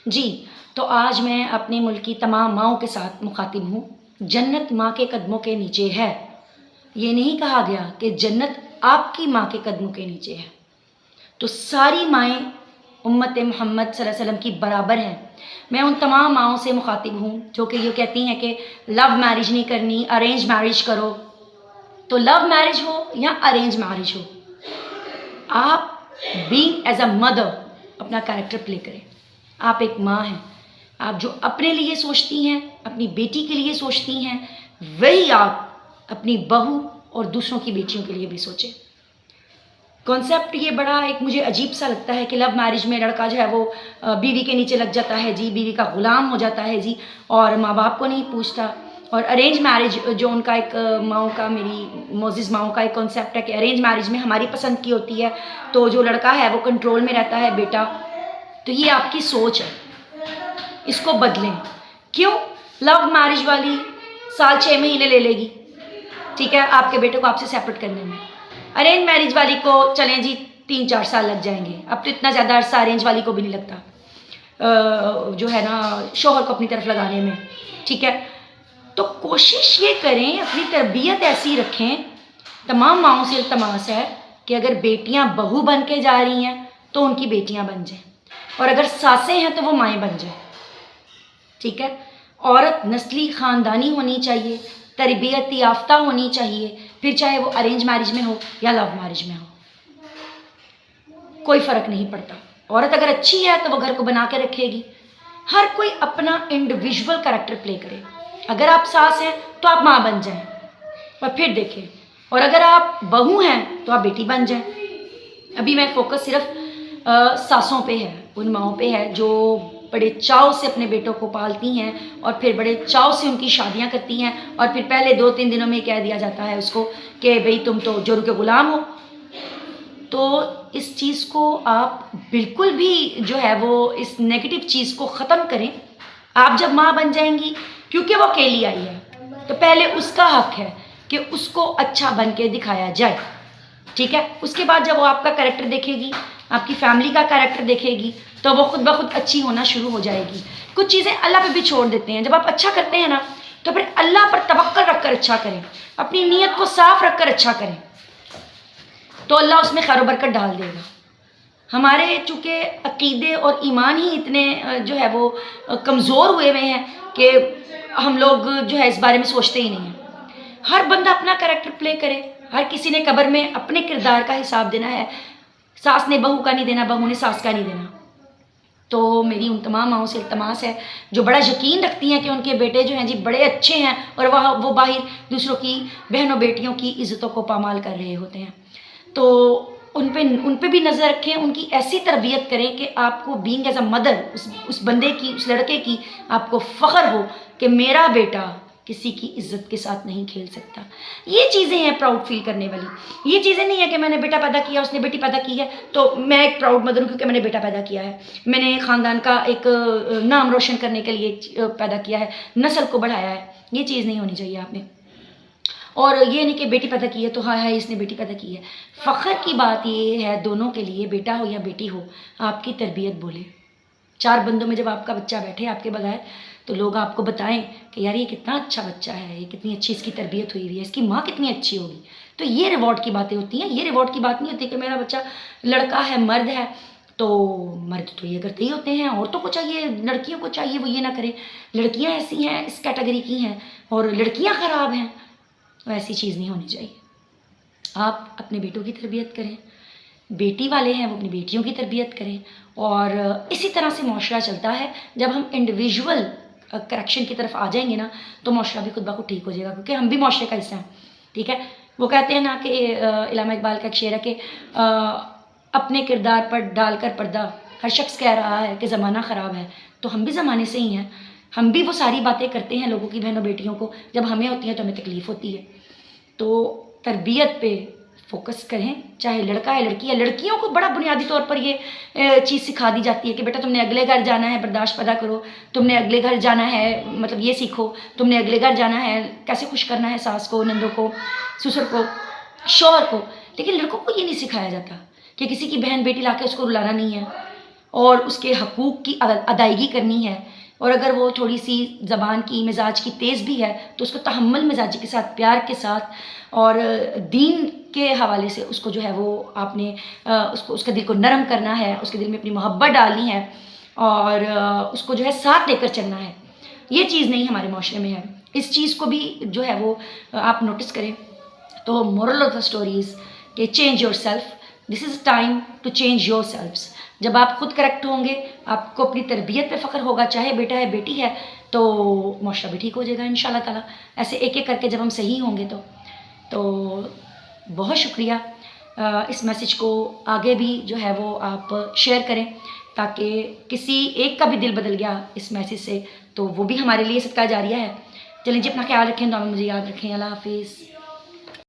جی، تو آج میں اپنے ملک کی تمام ماؤں کے ساتھ مخاطب ہوں۔ جنت ماں کے قدموں کے نیچے ہے، یہ نہیں کہا گیا کہ جنت آپ کی ماں کے قدموں کے نیچے ہے۔ تو ساری مائیں امت محمد صلی اللہ علیہ وسلم کی برابر ہیں۔ میں ان تمام ماؤں سے مخاطب ہوں جو کہ یہ کہتی ہیں کہ لو میرج نہیں کرنی، ارینج میرج کرو۔ تو لو میرج ہو یا ارینج میرج ہو، آپ بینگ ایز اے مدر اپنا کریکٹر پلے کریں۔ آپ ایک ماں ہیں، آپ جو اپنے لیے سوچتی ہیں، اپنی بیٹی کے لیے سوچتی ہیں، وہی آپ اپنی بہو اور دوسروں کی بیٹیوں کے لیے بھی سوچیں۔ کانسیپٹ یہ بڑا ایک مجھے عجیب سا لگتا ہے کہ لو میرج میں لڑکا جو ہے وہ بیوی کے نیچے لگ جاتا ہے جی، بیوی کا غلام ہو جاتا ہے جی، اور ماں باپ کو نہیں پوچھتا۔ اور ارینج میرج جو ان کا ایک ماؤں کا، میری معزز ماؤں کا ایک کانسیپٹ ہے کہ ارینج میرج میں ہماری پسند کی ہوتی ہے، تو جو لڑکا ہے وہ کنٹرول میں رہتا ہے بیٹا۔ تو یہ آپ کی سوچ ہے، اس کو بدلیں۔ کیوں؟ لو میرج والی سال 6 مہینے لے لے گی، ٹھیک ہے، آپ کے بیٹے کو آپ سے سیپریٹ کرنے میں۔ ارینج میرج والی کو چلیں جی 3-4 سال لگ جائیں گے، اب تو اتنا زیادہ عرصہ ارینج والی کو بھی نہیں لگتا جو ہے نا شوہر کو اپنی طرف لگانے میں، ٹھیک ہے۔ تو کوشش یہ کریں، اپنی تربیت ایسی رکھیں۔ تمام ماؤں سے التماس ہے کہ اگر بیٹیاں بہو بن کے جا رہی ہیں تو ان کی بیٹیاں بن جائیں، اور اگر ساسیں ہیں تو وہ مائیں بن جائیں، ٹھیک ہے۔ عورت نسلی خاندانی ہونی چاہیے، تربیت یافتہ ہونی چاہیے، پھر چاہے وہ ارینج میرج میں ہو یا لو میرج میں ہو، کوئی فرق نہیں پڑتا۔ عورت اگر اچھی ہے تو وہ گھر کو بنا کے رکھے گی۔ ہر کوئی اپنا انڈیویژول کریکٹر پلے کرے۔ اگر آپ ساس ہیں تو آپ ماں بن جائیں اور پھر دیکھیں، اور اگر آپ بہو ہیں تو آپ بیٹی بن جائیں۔ ابھی میں فوکس صرف ساسوں پہ ہے، ان ماؤں پہ ہے جو بڑے چاؤ سے اپنے بیٹوں کو پالتی ہیں اور پھر بڑے چاؤ سے ان کی شادیاں کرتی ہیں، اور پھر پہلے 2-3 دنوں میں کہہ دیا جاتا ہے اس کو کہ بھئی تم تو جورو کے غلام ہو۔ تو اس چیز کو آپ بالکل بھی جو ہے وہ اس نیگیٹو چیز کو ختم کریں۔ آپ جب ماں بن جائیں گی، کیونکہ وہ اکیلی آئی ہے، تو پہلے اس کا حق ہے کہ اس کو اچھا بن کے دکھایا جائے، ٹھیک ہے۔ اس کے بعد جب وہ آپ کا کریکٹر دیکھے گی، آپ کی فیملی کا کریکٹر دیکھے گی، تو وہ خود بخود اچھی ہونا شروع ہو جائے گی۔ کچھ چیزیں اللہ پہ بھی چھوڑ دیتے ہیں۔ جب آپ اچھا کرتے ہیں نا تو پھر اللہ پر توکل رکھ کر اچھا کریں، اپنی نیت کو صاف رکھ کر اچھا کریں، تو اللہ اس میں خیر و برکت ڈال دے گا۔ ہمارے چونکہ عقیدے اور ایمان ہی اتنے جو ہے وہ کمزور ہوئے ہوئے ہیں کہ ہم لوگ جو ہے اس بارے میں سوچتے ہی نہیں ہیں۔ ہر بندہ اپنا کریکٹر پلے کرے، ہر کسی نے قبر میں اپنے کردار کا حساب دینا ہے۔ ساس نے بہو کا نہیں دینا، بہو نے ساس کا نہیں دینا۔ تو میری ان تمام ماؤں سے التماس ہے جو بڑا یقین رکھتی ہیں کہ ان کے بیٹے جو ہیں جی بڑے اچھے ہیں، اور وہ باہر دوسروں کی بہنوں بیٹیوں کی عزتوں کو پامال کر رہے ہوتے ہیں، تو ان پہ بھی نظر رکھیں، ان کی ایسی تربیت کریں کہ آپ کو بینگ ایز اے مدر اس بندے کی، اس لڑکے کی آپ کو فخر ہو کہ میرا بیٹا کسی کی عزت کے ساتھ نہیں کھیل سکتا۔ یہ چیزیں ہیں پراؤڈ فیل کرنے والی۔ یہ چیزیں نہیں ہے کہ میں نے بیٹا پیدا کیا، اس نے بیٹی پیدا کی ہے تو میں ایک پراؤڈ مدر ہوں کیونکہ میں نے بیٹا پیدا کیا ہے، میں نے خاندان کا ایک نام روشن کرنے کے لیے پیدا کیا ہے، نسل کو بڑھایا ہے۔ یہ چیز نہیں ہونی چاہیے آپ نے۔ اور یہ نہیں کہ بیٹی پیدا کی ہے تو ہاں اس نے بیٹی پیدا کی ہے۔ فخر کی بات یہ ہے دونوں کے لیے، بیٹا ہو یا بیٹی ہو، آپ کی تربیت بولے۔ 4 بندوں میں جب آپ کا بچہ بیٹھے آپ کے بغیر تو لوگ آپ کو بتائیں کہ یار یہ کتنا اچھا بچہ ہے، یہ کتنی اچھی اس کی تربیت ہوئی ہوئی ہے، اس کی ماں کتنی اچھی ہوگی۔ تو یہ ریوارڈ کی باتیں ہوتی ہیں۔ یہ ریوارڈ کی بات نہیں ہوتی کہ میرا بچہ لڑکا ہے، مرد ہے، تو مرد تو یہ کرتے ہی ہوتے ہیں، عورتوں کو چاہیے، لڑکیوں کو چاہیے وہ یہ نہ کریں، لڑکیاں ایسی ہیں، اس کیٹیگری کی ہیں اور لڑکیاں خراب ہیں۔ تو ایسی چیز نہیں ہونی چاہیے۔ آپ اپنے بیٹوں کی تربیت کریں، بیٹی والے ہیں وہ اپنی بیٹیوں کی تربیت کریں، اور اسی طرح سے معاشرہ چلتا ہے۔ جب ہم انڈیویژول کریکشن کی طرف آ جائیں گے نا تو معاشرہ بھی خود بخود ٹھیک ہو جائے گا، کیونکہ ہم بھی معاشرے کا حصہ ہیں، ٹھیک ہے۔ وہ کہتے ہیں نا کہ علامہ اقبال کا ایک شعر ہے کہ اپنے کردار پر ڈال کر پردہ ہر شخص کہہ رہا ہے کہ زمانہ خراب ہے، تو ہم بھی زمانے سے ہی ہیں، ہم بھی وہ ساری باتیں کرتے ہیں لوگوں کی بہنوں بیٹیوں کو، جب ہمیں ہوتی ہیں تو ہمیں تکلیف ہوتی ہے۔ تو تربیت پہ فوکس کریں، چاہے لڑکا ہے لڑکی ہے۔ لڑکیوں کو بڑا بنیادی طور پر یہ چیز سکھا دی جاتی ہے کہ بیٹا تم نے اگلے گھر جانا ہے، برداشت پیدا کرو، تم نے اگلے گھر جانا ہے، مطلب یہ سیکھو، تم نے اگلے گھر جانا ہے، کیسے خوش کرنا ہے ساس کو، نندوں کو، سسر کو، شوہر کو۔ لیکن لڑکوں کو یہ نہیں سکھایا جاتا کہ کسی کی بہن بیٹی لا کے اس کو رلانا نہیں ہے، اور اس کے حقوق کی ادائیگی کرنی ہے، اور اگر وہ تھوڑی سی زبان کی مزاج کی تیز بھی ہے تو اس کو تحمل مزاجی کے ساتھ، پیار کے ساتھ اور دین کے حوالے سے اس کو جو ہے وہ آپ نے اس کے دل کو نرم کرنا ہے، اس کے دل میں اپنی محبت ڈالنی ہے، اور اس کو جو ہے ساتھ لے کر چلنا ہے۔ یہ چیز نہیں ہمارے معاشرے میں ہے، اس چیز کو بھی جو ہے وہ آپ نوٹس کریں۔ تو مورل آف دا اسٹوریز کہ change yourself, this is time to change yourselves. جب آپ خود کریکٹ ہوں گے، آپ کو اپنی تربیت پہ فخر ہوگا، چاہے بیٹا ہے بیٹی ہے، تو معاشرہ بھی ٹھیک ہو جائے گا انشاءاللہ تعالیٰ۔ ایسے ایک ایک کر کے جب ہم صحیح ہوں گے تو بہت شکریہ۔ اس میسیج کو آگے بھی جو ہے وہ آپ شیئر کریں، تاکہ کسی ایک کا بھی دل بدل گیا اس میسیج سے تو وہ بھی ہمارے لیے صدقہ جاریہ ہے۔ چلیں جی، اپنا خیال رکھیں، دعا میں مجھے یاد رکھیں۔ اللہ حافظ۔